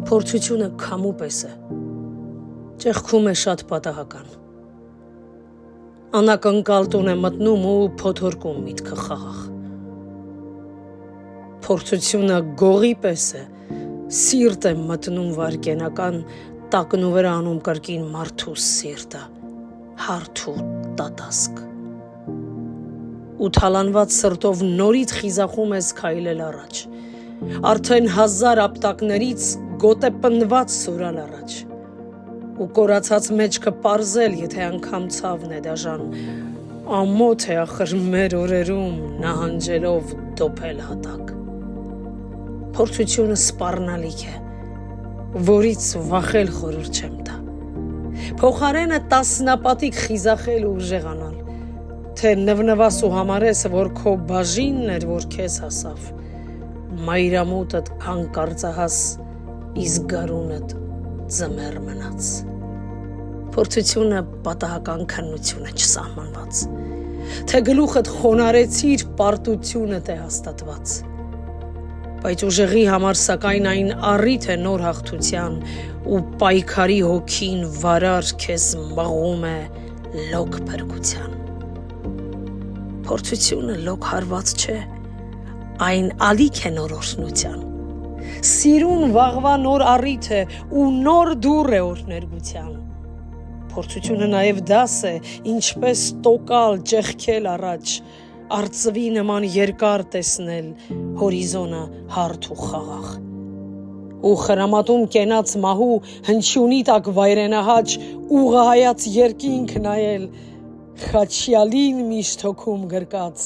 Փորձությունը քամու պես է, ճեղքում է շատ պատահական։ Անակնկալ տուն է մտնում ու փոթորկում միտքը խաղաղ։ Փորձությունը գողի պես է, սիրտ է մտնում վարկենական, տակն ու վրա անում կրկին մարդու սիրտը, հարթ ու տատասկ։ Ու թալանված սրտով նորից խիզախում ես քայլել առաջ, արդեն 1000 ապտակներից գոտե պնդված սուրալ առաջ, ու կորացած մեջքը պարզել, եթե անգամ ցավն է դաժան, ամոթ է ախր մեր օրերում նահանջելով դոփել հատակ։ Փորձությունը սպառնալիք է, որից վախել խորհուրդ չեմ տա, փոխարենը տասնապատիկ խիզախել ու ուժեղանալ, թե նվնվաս ու համարես, որ քո բաժինն էր, որ քեզ հասավ, մայրամուտդ հանկարծահաս, իսկ գարունդ ձմեռ մնաց։ Փորձությունը պատահական քննություն է չսահմանված, թե գլուխդ խոնարեցիր պարտությունդ է հաստատված, բայց ուժեղի համար սակայն այն առիթ է նոր հաղթության ու պայքարի հոգին վարար քեզ մղում է լոկ փրկության։ Փորձությունը լոկ հարված չէ, այն ալիք է նոր օրհնության, սիրուն վաղվա նոր առիթ է ու նոր դուռ է օրհներգության։ Փորձությունը նաև դաս է, ինչպես տոկալ ճեղքել առաջ, արծվի նման երկար տեսնել հորիզոնը հարթ ու խաղաղ, ու խրամատում կենաց մահու հնչյունի տակ վայրենահաճ ուղղահայաց երկինք նայել, խաչյալին միշտ հոգում գրկած,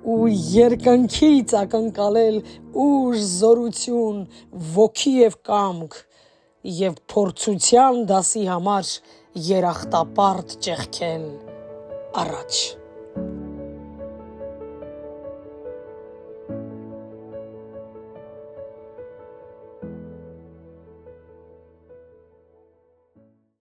ու երկնքից ակնկալել ուժ, զորություն, ոգի և կամք, և փորձության դասի համար երախտապարտ ճեղքել առաջ։